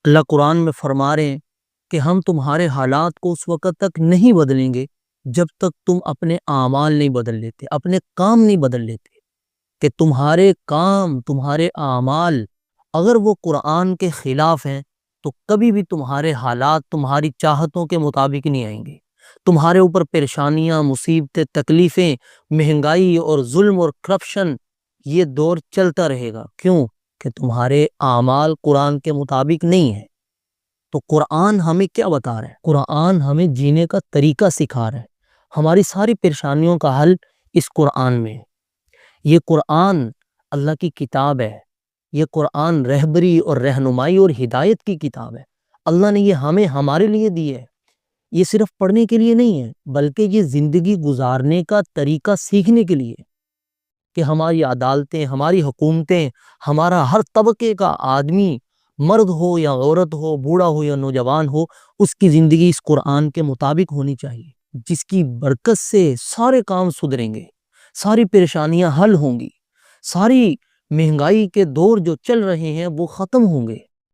اللہ قرآن میں فرما رہے ہیں کہ ہم تمہارے حالات کو اس وقت تک نہیں بدلیں گے جب تک تم اپنے اعمال نہیں بدل لیتے، اپنے کام نہیں بدل لیتے، کہ تمہارے کام، تمہارے اعمال اگر وہ قرآن کے خلاف ہیں تو کبھی بھی تمہارے حالات تمہاری چاہتوں کے مطابق نہیں آئیں گے۔ تمہارے اوپر پریشانیاں، مصیبتیں، تکلیفیں، مہنگائی اور ظلم اور کرپشن، یہ دور چلتا رہے گا۔ کیوں؟ کہ تمہارے اعمال قرآن کے مطابق نہیں ہیں۔ تو قرآن ہمیں کیا بتا رہا ہے؟ قرآن ہمیں جینے کا طریقہ سکھا رہا ہے۔ ہماری ساری پریشانیوں کا حل اس قرآن میں ہے۔ یہ قرآن اللہ کی کتاب ہے۔ یہ قرآن رہبری اور رہنمائی اور ہدایت کی کتاب ہے۔ اللہ نے یہ ہمیں ہمارے لیے دی ہے۔ یہ صرف پڑھنے کے لیے نہیں ہے، بلکہ یہ زندگی گزارنے کا طریقہ سیکھنے کے لیے، کہ ہماری عدالتیں، ہماری حکومتیں، ہمارا ہر طبقے کا آدمی، مرد ہو یا عورت ہو، بوڑھا ہو یا نوجوان ہو، اس کی زندگی اس قرآن کے مطابق ہونی چاہیے، جس کی برکت سے سارے کام سدھریں گے، ساری پریشانیاں حل ہوں گی، ساری مہنگائی کے دور جو چل رہے ہیں وہ ختم ہوں گے۔